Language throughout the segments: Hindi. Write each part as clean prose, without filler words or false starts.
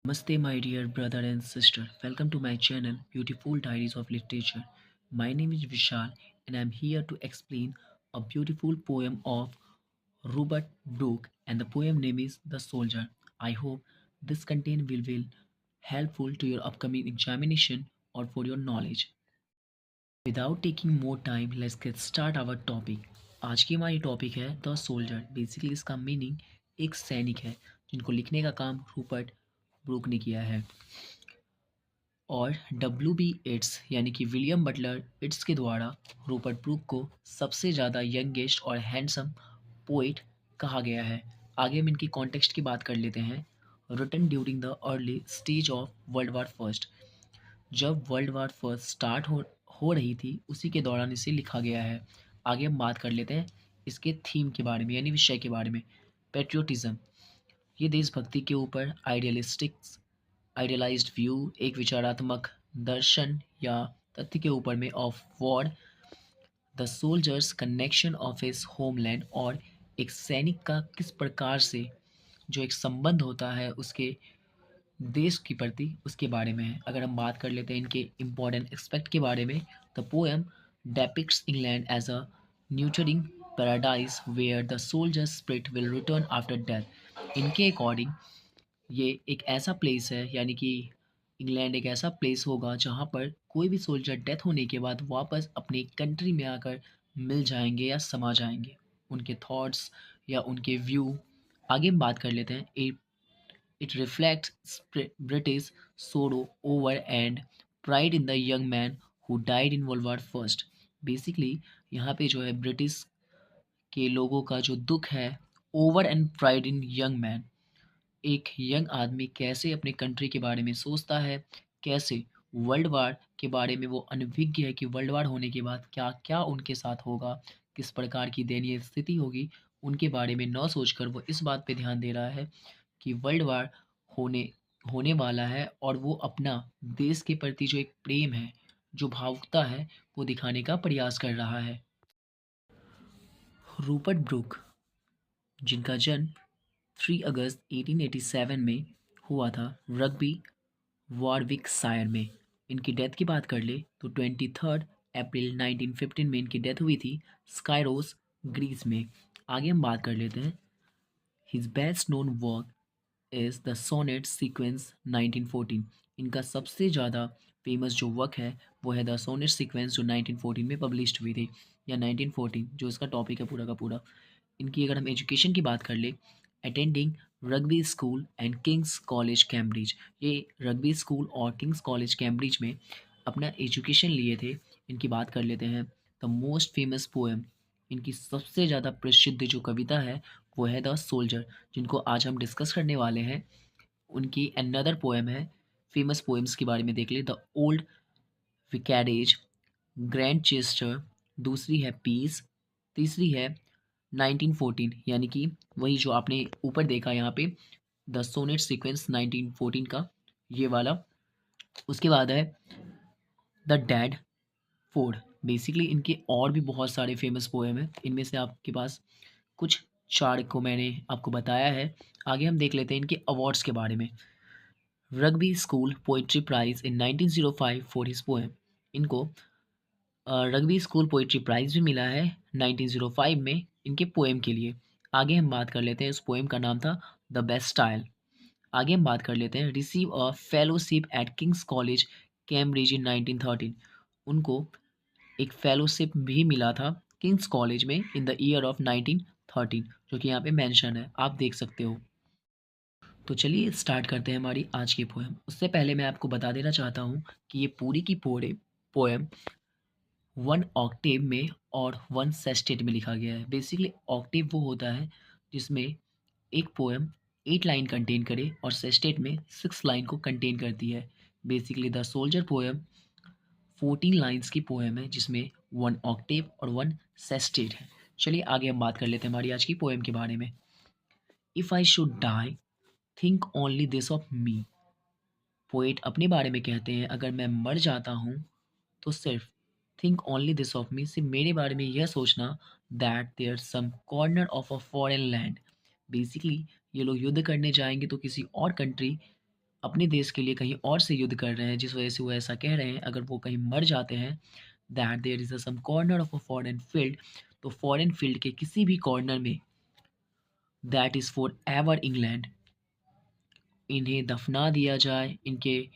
Namaste, my dear brother and sister. Welcome to my channel, Beautiful Diaries of Literature. My name is Vishal, and I'm here to explain a beautiful poem of Robert Brooke, and the poem name is The Soldier. I hope this content will be helpful to your upcoming examination or for your knowledge. Without taking more time, let's get start our topic. आज की हमारी टॉपिक है द सोल्जर। बेसिकली इसका मीनिंग एक सैनिक है जिनको लिखने का काम रूपर्ट ब्रूक ने किया है और WB इट्स यानी कि विलियम बटलर इट्स के द्वारा रूपर्ट ब्रूक को सबसे ज़्यादा यंगेस्ट और हैंडसम पोइट कहा गया है। आगे हम इनकी कॉन्टेक्स्ट की बात कर लेते हैं। Written during the early stage of world war first, जब वर्ल्ड वार फर्स्ट स्टार्ट हो रही थी उसी के दौरान इसे लिखा गया है। आगे हम बात कर लेते हैं इसके थीम के बारे में यानी विषय के बारे में। पेट्रियोटिज्म, ये देशभक्ति के ऊपर आइडियलाइज्ड व्यू, एक विचारात्मक दर्शन या तथ्य के ऊपर में of war, the soldiers connection of his homeland, और एक सैनिक का किस प्रकार से जो एक संबंध होता है उसके देश के प्रति उसके बारे में है। अगर हम बात कर लेते हैं इनके इम्पोर्टेंट एस्पेक्ट के बारे में, the poem depicts England as a nurturing paradise where the soldier's spirit will return after death. इनके अकॉर्डिंग ये एक ऐसा प्लेस है यानी कि इंग्लैंड एक ऐसा प्लेस होगा जहाँ पर कोई भी सोल्जर डेथ होने के बाद वापस अपनी कंट्री में आकर मिल जाएंगे या समा जाएंगे। उनके थॉट्स या उनके व्यू आगे हम बात कर लेते हैं। It reflects British sorrow over and pride in the young man who died in World War First. Basically यहाँ पे जो है ब्रिटिश के लोगों का जो दुख है, over and pride in young man, एक यंग आदमी कैसे अपने कंट्री के बारे में सोचता है, कैसे वर्ल्ड वार के बारे में वो अनभिज्ञ है कि वर्ल्ड वार होने के बाद क्या क्या उनके साथ होगा, किस प्रकार की दयनीय स्थिति होगी, उनके बारे में न सोचकर वो इस बात पे ध्यान दे रहा है कि वर्ल्ड वार होने होने वाला है और वो अपना देश के प्रति जो एक प्रेम है, जो भावुकता है, वो दिखाने का प्रयास कर रहा है। रूपर्ट ब्रूक, जिनका जन्म 3 अगस्त 1887 में हुआ था रग्बी वॉरविकशायर में। इनकी डेथ की बात कर ले तो 23 अप्रैल 1915 में इनकी डेथ हुई थी स्काइरोस, ग्रीस में। आगे हम बात कर लेते हैं। His best known work is the sonnet sequence 1914। इनका सबसे ज़्यादा फेमस जो वर्क है वो है द सोनेट सीक्वेंस, जो 1914 में पब्लिश्ड हुई थी, या 1914 जो इसका टॉपिक है पूरा का पूरा। इनकी अगर हम एजुकेशन की बात कर ले, attending rugby school and Kings College Cambridge, ये रग्बी स्कूल और किंग्स कॉलेज कैम्ब्रिज में अपना एजुकेशन लिए थे। इनकी बात कर लेते हैं। द मोस्ट फेमस पोएम, इनकी सबसे ज़्यादा प्रसिद्ध जो कविता है वो है द सोल्जर, जिनको आज हम डिस्कस करने वाले हैं। उनकी अनदर पोएम है, फेमस पोएम्स के बारे में देख ले, द ओल्ड विकैडेज, ग्रैंड चेस्टर, दूसरी है पीस, तीसरी है 1914 यानी कि वही जो आपने ऊपर देखा यहाँ पे द सोनेट सीक्वेंस 1914 का ये वाला। उसके बाद है द डैड फोर्ड। बेसिकली इनके और भी बहुत सारे फेमस पोएम हैं, इनमें से आपके पास कुछ चार को मैंने आपको बताया है। आगे हम देख लेते हैं इनके अवार्ड्स के बारे में। Rugby school poetry prize in 1905 for his poem, इनको रग्बी स्कूल पोइट्री प्राइज भी मिला है 1905 में इनके पोएम के लिए। आगे हम बात कर लेते हैं, उस पोएम का नाम था द बेस्ट स्टाइल। आगे हम बात कर लेते हैं, receive a fellowship at King's College Cambridge in 1913। उनको एक फेलोशिप भी मिला था किंग्स कॉलेज में इन द ईयर ऑफ 1913, जो कि यहाँ पे मेंशन है, आप देख सकते हो। तो चलिए स्टार्ट करते हैं हमारी आज की पोएम। उससे पहले मैं आपको बता देना चाहता हूँ कि ये पूरी की पूरी पोएम 1 ऑक्टेव में और 1 सेस्टेट में लिखा गया है। बेसिकली ऑक्टेव वो होता है जिसमें एक पोएम 8 लाइन कंटेन करे और सेस्टेट में 6 लाइन को कंटेन करती है। Basically the soldier poem 14 lines की पोएम है जिसमें 1 ऑक्टेव और 1 सेस्टेट है। चलिए आगे हम बात कर लेते हैं हमारी आज की पोएम के बारे में। If I should die think only this of me. Poet अपने बारे में कहते हैं, अगर मैं मर जाता हूँ तो सिर्फ think only this of me, सिर्फ मेरे बारे में यह सोचना, that there some corner of a foreign land. Basically ये लोग युद्ध करने जाएंगे तो किसी और कंट्री अपने देश के लिए कहीं और से युद्ध कर रहे हैं, जिस वजह से वो ऐसा कह रहे हैं, अगर वो कहीं मर जाते हैं, that there is a some corner of a foreign field, तो फॉरेन फील्ड के किसी भी कॉर्नर में that is for ever England, इन्हें दफना दिया जाए। इनके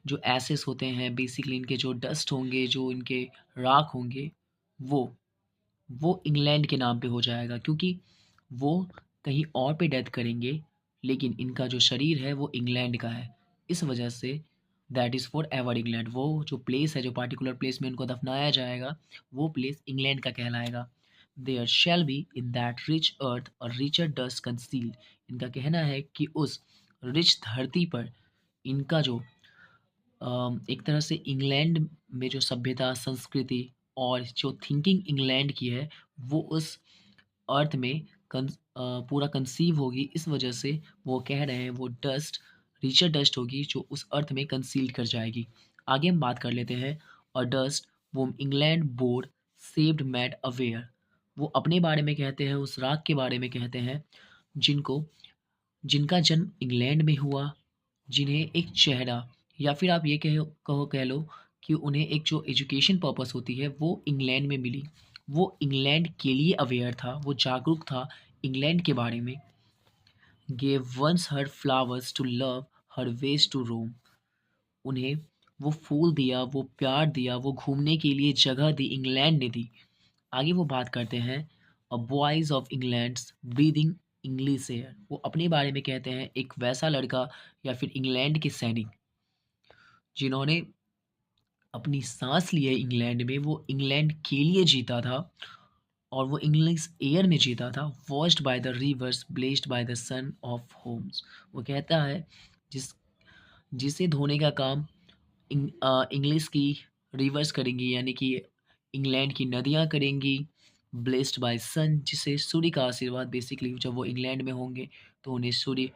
जो एसेस होते हैं, बेसिकली इनके जो डस्ट होंगे, जो इनके राख होंगे, वो वो इंग्लैंड के नाम पे हो जाएगा, क्योंकि वो कहीं और पे डेथ करेंगे, लेकिन इनका जो शरीर है वो इंग्लैंड का है। इस वजह say that is for ever England, वो जो प्लेस है, जो पार्टिकुलर प्लेस में इनको दफनाया जाएगा, वो प्लेस इंग्लैंड का कहलाएगा। There shall be in that rich earth और रिचर डस्ट कंसील्ड, इनका कहना है कि उस रिच धरती पर इनका जो एक तरह से इंग्लैंड में जो सभ्यता, संस्कृति और जो थिंकिंग इंग्लैंड की है, वो उस अर्थ में पूरा कंसीव होगी। इस वजह से वो कह रहे हैं वो डस्ट, रिचर डस्ट होगी जो उस अर्थ में कंसील कर जाएगी। आगे हम बात कर लेते हैं। और डस्ट वो England bore saved mad aware, वो अपने बारे में कहते हैं, उस राग के बारे में कहते हैं जिनको जिनका जन्म इंग्लैंड में हुआ, जिन्हें एक चेहरा, या फिर आप ये कह लो कि उन्हें एक जो एजुकेशन पर्पस होती है वो इंग्लैंड में मिली। वो इंग्लैंड के लिए अवेयर था, वो जागरूक था इंग्लैंड के बारे में। Gave once her flowers to love her ways to roam, उन्हें वो फूल दिया, वो प्यार दिया, वो घूमने के लिए जगह दी, इंग्लैंड ने दी। आगे वो बात करते हैं a boys of England's breathing English air, वो अपने बारे में कहते हैं एक वैसा लड़का या फिर इंग्लैंड के सैनिक जिन्होंने अपनी सांस ली है इंग्लैंड में, वो इंग्लैंड के लिए जीता था और वो इंग्लिश एयर में जीता था। Washed by the rivers blessed by the sun of homes, वो कहता है जिस जिसे धोने का काम इंग्लिश की रिवर्स करेंगी, यानी कि इंग्लैंड की नदियाँ करेंगी। ब्लेस्ड बाय सन, जिसे सूर्य का आशीर्वाद, बेसिकली जब वो इंग्लैंड में होंगे तो उन्हें सूर्य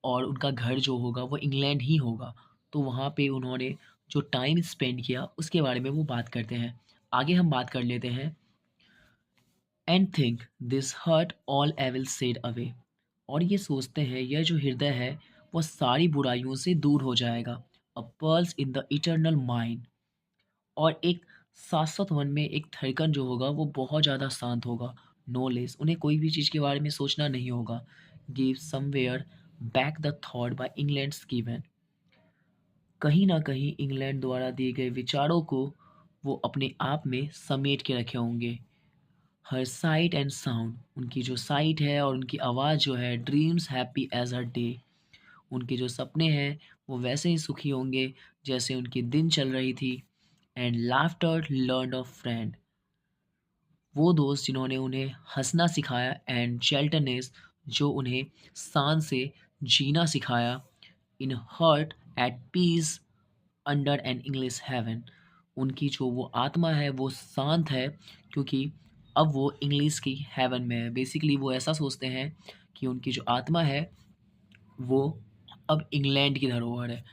और उनका घर जो होगा वो इंग्लैंड ही होगा। तो वहाँ पे उन्होंने जो टाइम स्पेंड किया उसके बारे में वो बात करते हैं। आगे हम बात कर लेते हैं and think this heart all evil shed away, और ये सोचते हैं यह जो हृदय है वो सारी बुराइयों से दूर हो जाएगा। A pulse in the eternal mind, और एक शाश्वत मन में एक धड़कन जो होगा वो बहुत ज़्यादा शांत होगा। नो लेस, उन्हें कोई भी चीज़ के बारे में सोचना नहीं होगा। Give somewhere back the thought bye England's given, कहीं ना कहीं इंग्लैंड द्वारा दिए गए विचारों को वो अपने आप में समेट के रखे होंगे। हर साइट एंड साउंड, उनकी जो साइट है और उनकी आवाज़ जो है, ड्रीम्स हैप्पी एज हर डे, उनके जो सपने हैं वो वैसे ही सुखी होंगे जैसे उनकी दिन चल रही थी। And laughter learn of friend, वो दोस्त जिन्होंने उन्हें हंसना सिखाया। एंड शेल्टरनेस, जो उन्हें शान से जीना सिखाया। In heart at peace under an English heaven, उनकी जो वो आत्मा है वो शांत है, क्योंकि अब वो इंग्लिश की हेवन में है। बेसिकली वो ऐसा सोचते हैं कि उनकी जो आत्मा है वो अब इंग्लैंड की धरोहर है।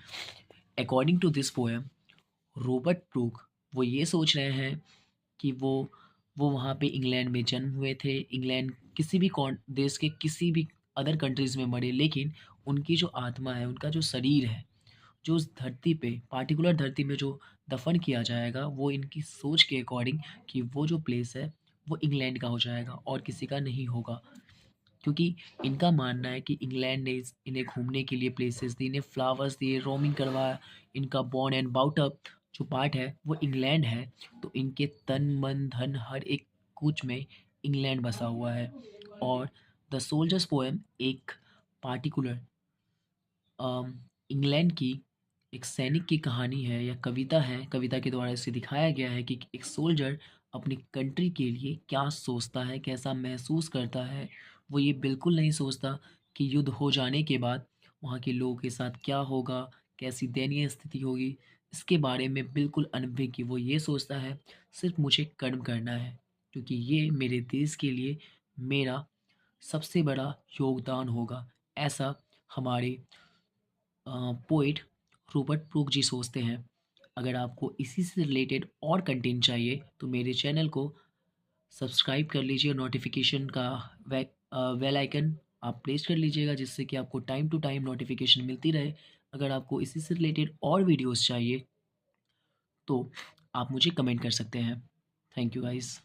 According to this poem, Robert Brooke वो ये सोच रहे हैं कि वो वहाँ पे इंग्लैंड में जन्म हुए थे। इंग्लैंड किसी भी देश के किसी भी अदर कंट्रीज़ में मरे, लेकिन उनकी जो आत्मा है, उनका जो शरीर है, जो उस धरती पे, पार्टिकुलर धरती में जो दफ़न किया जाएगा, वो इनकी सोच के अकॉर्डिंग कि वो जो प्लेस है, वो इंग्लैंड का हो जाएगा और किसी का नहीं होगा। क्योंकि इनका मानना है कि इंग्लैंड ने इन्हें घूमने के लिए प्लेसेस दी, इन्हें फ्लावर्स दिए, रोमिंग करवाया। इनका बॉर्न एंड बाउट अप जो पार्ट है वो इंग्लैंड है, तो इनके तन मन धन हर एक कुछ में इंग्लैंड बसा हुआ है। और द सोल्जर्स पोएम एक पार्टिकुलर इंग्लैंड की एक सैनिक की कहानी है या कविता है। कविता के द्वारा इसे दिखाया गया है कि एक सोल्जर अपनी कंट्री के लिए क्या सोचता है, कैसा महसूस करता है। वो ये बिल्कुल नहीं सोचता कि युद्ध हो जाने के बाद वहाँ के लोगों के साथ क्या होगा, कैसी दयनीय स्थिति होगी, इसके बारे में बिल्कुल अनभिज्ञ। वो ये सोचता है सिर्फ मुझे कर्म करना है, क्योंकि ये मेरे देश के लिए मेरा सबसे बड़ा योगदान होगा। ऐसा हमारे पोएट रॉबर्ट ब्रूक जी सोचते हैं। अगर आपको इसी से रिलेटेड और कंटेंट चाहिए तो मेरे चैनल को सब्सक्राइब कर लीजिए, नोटिफिकेशन का बेल आइकन आप प्लेस कर लीजिएगा, जिससे कि आपको टाइम टू टाइम नोटिफिकेशन मिलती रहे। अगर आपको इसी से रिलेटेड और वीडियोज़ चाहिए तो आप मुझे कमेंट कर सकते हैं। Thank you guys.